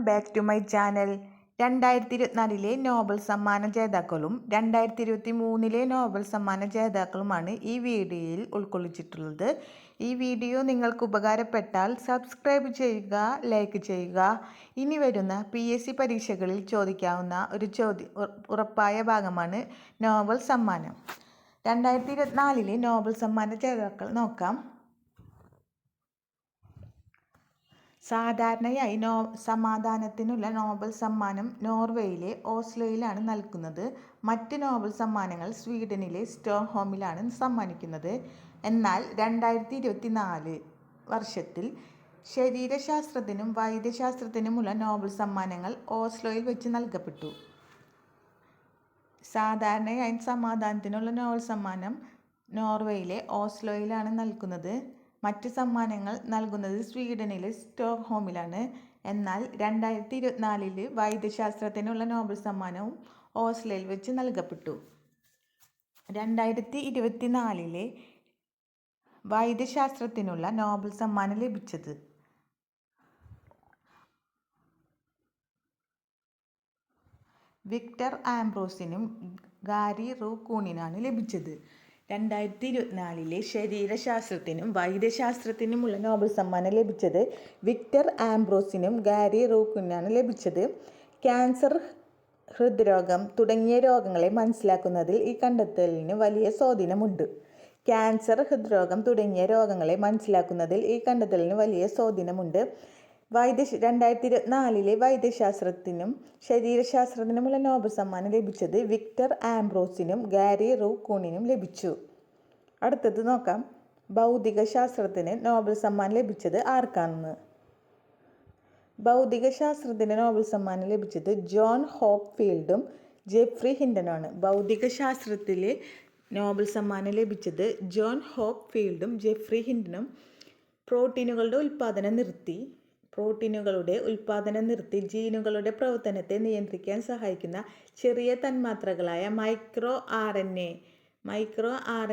Back to my channel. 2024 Nobel സമ്മാന ജേതാക്കളും 2023 Nobel സമ്മാന ജേതാക്കളുമാണ് ഈ വീഡിയോയിൽ ഉൾക്കൊള്ളിച്ചിട്ടുള്ളത്. ഈ വീഡിയോ നിങ്ങൾക്ക് ഉപകാരപ്പെട്ടാൽ സബ്സ്ക്രൈബ് ചെയ്യുക, ലൈക്ക് ചെയ്യുക. ഇനി വരുന്ന PSC പരീക്ഷകളിൽ ചോദിക്കാവുന്ന ഒരു ഉറപ്പായ ഭാഗമാണ് നോബൽ സമ്മാനം. 2024 നോബൽ സമ്മാന ജേതാക്കൾ നോക്കാം. സാധാരണയായി സമാധാനത്തിനുള്ള നോബൽ സമ്മാനം നോർവേയിലെ ഓസ്ലോയിലാണ് നൽകുന്നത്. മറ്റ് നോബൽ സമ്മാനങ്ങൾ സ്വീഡനിലെ സ്റ്റോക്ക്ഹോമിലാണ് സമ്മാനിക്കുന്നത്. എന്നാൽ 2024 വർഷത്തിൽ ശരീരശാസ്ത്രത്തിനും വൈദ്യശാസ്ത്രത്തിനുമുള്ള നോബൽ സമ്മാനങ്ങൾ ഓസ്ലോയിൽ വെച്ച് നൽകപ്പെട്ടു. സാധാരണയായി സമാധാനത്തിനുള്ള നോബൽ സമ്മാനം നോർവേയിലെ ഓസ്ലോയിലാണ് നൽകുന്നത്. മറ്റ് സമ്മാനങ്ങൾ നൽകുന്നത് സ്വീഡനിലെ സ്റ്റോക്ക്ഹോമിലാണ്. എന്നാൽ 2024 വൈദ്യശാസ്ത്രത്തിനുള്ള നോബൽ സമ്മാനവും ഓസ്ലോയിൽ വെച്ച് നൽകപ്പെട്ടു. 2024 വൈദ്യശാസ്ത്രത്തിനുള്ള നോബൽ സമ്മാനം ലഭിച്ചത് വിക്ടർ ആംബ്രോസിനും ഗാരി റൂക്കൂണിനാണ് ലഭിച്ചത്. 2024 ശരീരശാസ്ത്രത്തിനും വൈദ്യശാസ്ത്രത്തിനുമുള്ള നോബൽ സമ്മാനം ലഭിച്ചത് വിക്ടർ ആംബ്രോസിനും ഗാരി റൂക്കൂണിനാണ് ലഭിച്ചത്. ക്യാൻസർ, ഹൃദ്രോഗം തുടങ്ങിയ രോഗങ്ങളെ മനസ്സിലാക്കുന്നതിൽ ഈ കണ്ടെത്തലിന് വലിയ സ്വാധീനമുണ്ട്. ക്യാൻസർ, ഹൃദ്രോഗം തുടങ്ങിയ രോഗങ്ങളെ മനസ്സിലാക്കുന്നതിൽ ഈ കണ്ടെത്തലിന് വലിയ സ്വാധീനമുണ്ട്. 2024 വൈദ്യശാസ്ത്രത്തിനും ശരീരശാസ്ത്രത്തിനുമുള്ള നോബൽ സമ്മാനം ലഭിച്ചത് വിക്ടർ ആംബ്രോസിനും ഗാരി റൂക്കൂണിനും ലഭിച്ചു. അടുത്തത് നോക്കാം. ഭൗതികശാസ്ത്രത്തിന് നോബൽ സമ്മാനം ലഭിച്ചത് ആർക്കാണെന്ന്. ഭൗതികശാസ്ത്രത്തിന് നോബൽ സമ്മാനം ലഭിച്ചത് ജോൺ ഹോപ്ഫീൽഡും ജെഫ്രി ഹിൻഡനുമാണ്. ഭൗതികശാസ്ത്രത്തിലെ നോബൽ സമ്മാനം ലഭിച്ചത് ജോൺ ഹോപ്ഫീൽഡും ജെഫ്രി ഹിൻഡനും പ്രോട്ടീനുകളുടെ ഉൽപ്പാദനം നിർത്തി ജീനുകളുടെ പ്രവർത്തനത്തെ നിയന്ത്രിക്കാൻ സഹായിക്കുന്ന ചെറിയ തന്മാത്രകളായ മൈക്രോ ആർ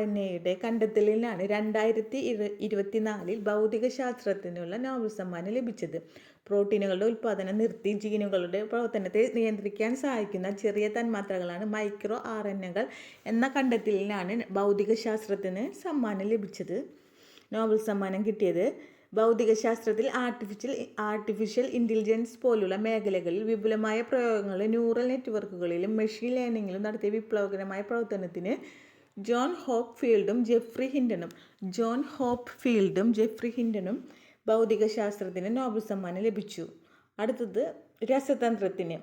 എൻ എയുടെ കണ്ടെത്തലിനാണ് 2024 ഭൗതികശാസ്ത്രത്തിനുള്ള നോബൽ സമ്മാനം ലഭിച്ചത്. പ്രോട്ടീനുകളുടെ ഉൽപ്പാദനം നിർത്തി ജീനുകളുടെ പ്രവർത്തനത്തെ നിയന്ത്രിക്കാൻ സഹായിക്കുന്ന ചെറിയ തന്മാത്രകളാണ് മൈക്രോ RNAകൾ എന്ന കണ്ടെത്തലിനാണ് ഭൗതികശാസ്ത്രത്തിന് സമ്മാനം ലഭിച്ചത്. നോബൽ സമ്മാനം കിട്ടിയത് ഭൗതികശാസ്ത്രത്തിൽ ആർട്ടിഫിഷ്യൽ ഇൻ്റലിജൻസ് പോലുള്ള മേഖലകളിൽ വിപുലമായ പ്രയോഗങ്ങളും ന്യൂറൽ നെറ്റ്വർക്കുകളിലും മെഷീൻ ലേണിംഗിലും നടത്തിയ വിപ്ലവകരമായ പ്രവർത്തനത്തിന് ജോൺ ഹോപ്ഫീൽഡും ജെഫ്രി ഹിൻഡനും ഭൗതികശാസ്ത്രത്തിന് നോബൽ സമ്മാനം ലഭിച്ചു. അടുത്തത് രസതന്ത്രത്തിന്.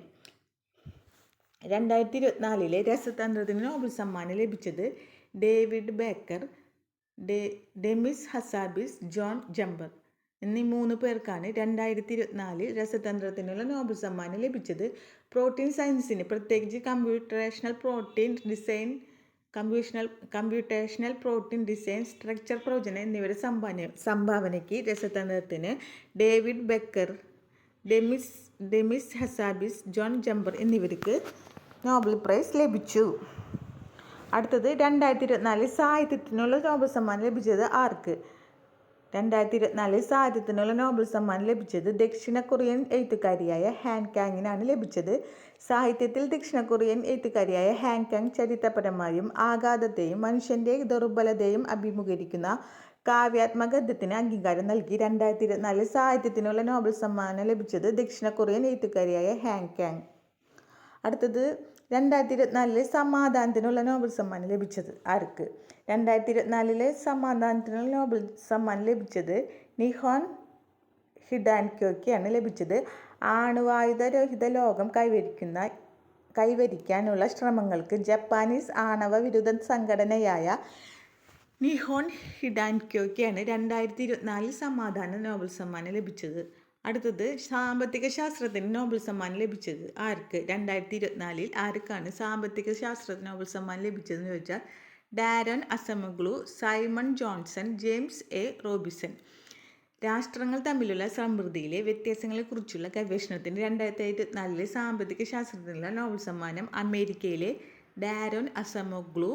2024 രസതന്ത്രത്തിന് നോബൽ സമ്മാനം ലഭിച്ചത് David Baker, Demis Hassabis, John jumper എന്നീ 3 പേർക്കാണ് 2024 രസതന്ത്രത്തിനുള്ള നോബൽ സമ്മാനം ലഭിച്ചത്. പ്രോട്ടീൻ സയൻസിന്, പ്രത്യേകിച്ച് കമ്പ്യൂട്ടേഷണൽ പ്രോട്ടീൻ ഡിസൈൻ, സ്ട്രക്ചർ പ്രവചനം എന്നിവയുടെ സംഭാവനയ്ക്ക് രസതന്ത്രത്തിന് David Baker, Demis Hassabis, John Jumper എന്നിവർക്ക് നോബൽ പ്രൈസ് ലഭിച്ചു. അടുത്തത് 2024 സാഹിത്യത്തിനുള്ള നോബൽ സമ്മാനം ലഭിച്ചത് ആർക്ക്. 2024 സാഹിത്യത്തിനുള്ള നോബൽ സമ്മാനം ലഭിച്ചത് ദക്ഷിണ കൊറിയൻ എഴുത്തുകാരിയായ ഹാൻ കാങ്ങിനാണ് ലഭിച്ചത്. സാഹിത്യത്തിൽ ദക്ഷിണ കൊറിയൻ എഴുത്തുകാരിയായ ഹാൻ കാങ് ചരിത്രപരമായും ആഘാതത്തെയും മനുഷ്യൻ്റെ ദുർബലതയും അഭിമുഖീകരിക്കുന്ന കാവ്യാത്മക ഗദ്യത്തിന് അംഗീകാരം നൽകി. 2024 സാഹിത്യത്തിനുള്ള നോബൽ സമ്മാനം ലഭിച്ചത് ദക്ഷിണ കൊറിയൻ എഴുത്തുകാരിയായ ഹാൻ കാങ്. അടുത്തത് 2024 സമാധാനത്തിനുള്ള നോബൽ സമ്മാനം ലഭിച്ചത് ആർക്ക്. 2024 സമാധാനത്തിനുള്ള നോബൽ സമ്മാനം ലഭിച്ചത് നിഹോൻ ഹിഡാൻക്യോയ്ക്കാണ് ലഭിച്ചത്. ആണവായുധരഹിത ലോകം കൈവരിക്കാനുള്ള ശ്രമങ്ങൾക്ക് ജപ്പാനീസ് ആണവ വിരുദ്ധ സംഘടനയായ നിഹോൻ ഹിഡാൻക്യോയ്ക്കാണ് 2024 സമാധാന നോബൽ സമ്മാനം ലഭിച്ചത്. അടുത്തത് സാമ്പത്തിക ശാസ്ത്രത്തിന് നോബൽ സമ്മാനം ലഭിച്ചത് ആർക്ക്. 2024 ആർക്കാണ് സാമ്പത്തിക ശാസ്ത്രത്തിന് നോബൽ സമ്മാനം ലഭിച്ചതെന്ന് ചോദിച്ചാൽ Daron Acemoglu, Simon Johnson, James A Robinson. രാഷ്ട്രങ്ങൾ തമ്മിലുള്ള സമൃദ്ധിയിലെ വ്യത്യാസങ്ങളെക്കുറിച്ചുള്ള ഗവേഷണത്തിന് 2024 സാമ്പത്തിക ശാസ്ത്രത്തിനുള്ള നോബൽ സമ്മാനം അമേരിക്കയിലെ Daron Acemoglu,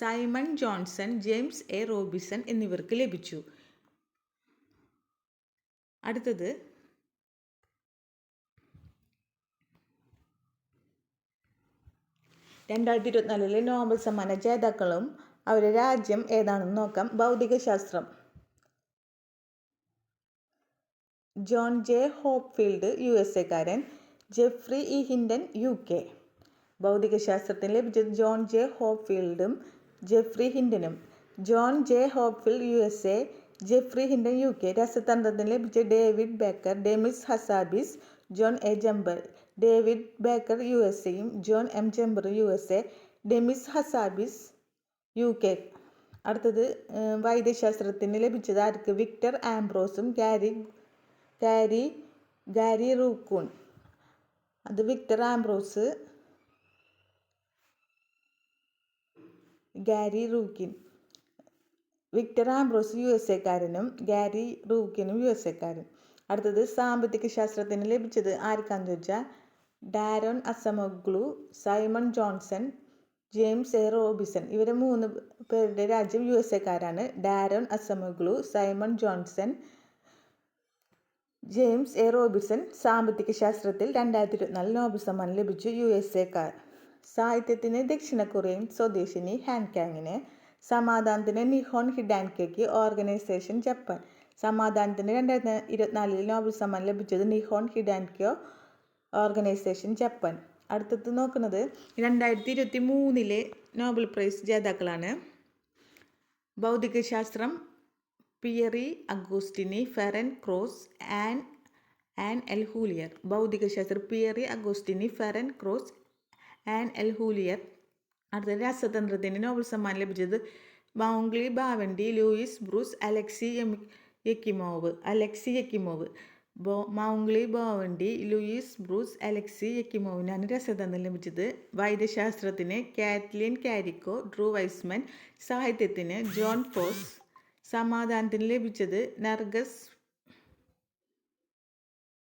Simon Johnson, James A Robinson എന്നിവർക്ക് ലഭിച്ചു. അടുത്തത് 2024 നോബൽ സമ്മാന ജേതാക്കളും അവരുടെ രാജ്യം ഏതാണെന്ന് നോക്കാം. ഭൗതികശാസ്ത്രം John J Hopfield USA. Geoffrey E Hinton UK. ഭൗതികശാസ്ത്രത്തിന് ലഭിച്ചത് ജോൺ ജെ ഹോപ്ഫീൽഡും ജെഫ്രി ഹിൻഡനും. John J Hopfield USA, Geoffrey Hinton UK. രസതന്ത്രത്തിന് ലഭിച്ച David Baker, Demis Hassabis, John A Jumper. David Baker USAയും John M Jumper USA, Demis Hassabis UK. അടുത്തത് വൈദ്യശാസ്ത്രത്തിന് ലഭിച്ചത് ആർക്ക്? Victor ആംബ്രോസും Gary Ruvkun. അത് Victor Ambros, Gary Ruvkun. Victor Ambros USA-കാരനും Gary റൂക്കിനും USA-കാരൻ. അടുത്തത് സാമ്പത്തിക ശാസ്ത്രത്തിന് ലഭിച്ചത് ആർക്കാന്ന് ചോദിച്ചാൽ Daron Acemoglu, Simon Johnson, James A Robinson. ഇവരെ 3 പേരുടെ രാജ്യം USA-കാരാണ്. Daron Acemoglu, Simon Johnson, James A Robinson. സാമ്പത്തിക ശാസ്ത്രത്തിൽ 2024 നോബൽ സമ്മാനം ലഭിച്ചു USA-കാർ. സാഹിത്യത്തിന് ദക്ഷിണ കൊറിയൻ സ്വദേശിനി ഹാൻ കാങ്ങിന്. സമാധാനത്തിന് നിഹോൺ ഹിഡാൻക്യോയ്ക്ക് ഓർഗനൈസേഷൻ ജപ്പാൻ. സമാധാനത്തിന് 2024 നോബൽ സമ്മാനം ലഭിച്ചത് നിഹോൺ ഹിഡാൻക്യോ ഓർഗനൈസേഷൻ ജപ്പാൻ. അടുത്തത് നോക്കുന്നത് 2023 നോബൽ പ്രൈസ് ജേതാക്കളാണ്. ഭൗതികശാസ്ത്രം Pierre Agostini, Ferenc Krausz, Anne L'Huillier. ഭൗതികശാസ്ത്രം Pierre Agostini, Ferenc Krausz, Anne L'Huillier. അടുത്ത രസതന്ത്രത്തിന് നോബൽ സമ്മാനം ലഭിച്ചത് മൗംഗ്ലി Bawendi, Louis Brus, Alexei Ekimov. മൗംഗ്ലി ബാവൻഡി, ലൂയിസ് ബ്രൂസ്, അലക്സി യെക്കിമോവിനാണ് രസതന്ത്രം ലഭിച്ചത്. വൈദ്യശാസ്ത്രത്തിന് കാത്ലിൻ കാരിക്കോ, ഡ്രൂ വൈസ്മൻ. സാഹിത്യത്തിന് ജോൺ ഫോസ്. സമാധാനത്തിന് ലഭിച്ചത് നർഗസ്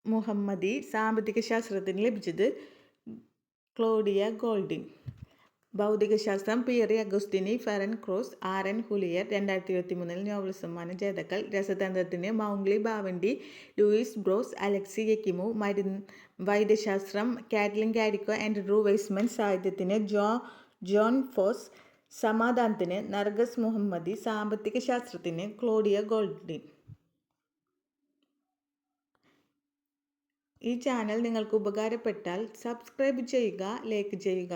മുഹമ്മദി. സാമ്പത്തിക ശാസ്ത്രത്തിന് ലഭിച്ചത് ക്ലോഡിയ ഗോൾഡിൻ. ഭൗതികശാസ്ത്രം Pierre Agostini, Ferenc Krausz, Anne. L'Huillier. 2023 Nobel സമ്മാന ജേതാക്കൾ. രസതന്ത്രത്തിന് മൗംഗ്ലി Bawendi, Louis Brus, Alexei Ekimov. വൈദ്യശാസ്ത്രം Katalin Kariko and Drew Weissman. സാഹിത്യത്തിന് ജോൺ ഫോസ്. സമാധാനത്തിന് നർഗസ് മുഹമ്മദി. സാമ്പത്തിക ശാസ്ത്രത്തിന് ക്ലോഡിയ ഗോൾഡിൻ. ഈ ചാനൽ നിങ്ങൾക്ക് ഉപകാരപ്പെട്ടാൽ സബ്സ്ക്രൈബ് ചെയ്യുക, ലൈക്ക് ചെയ്യുക.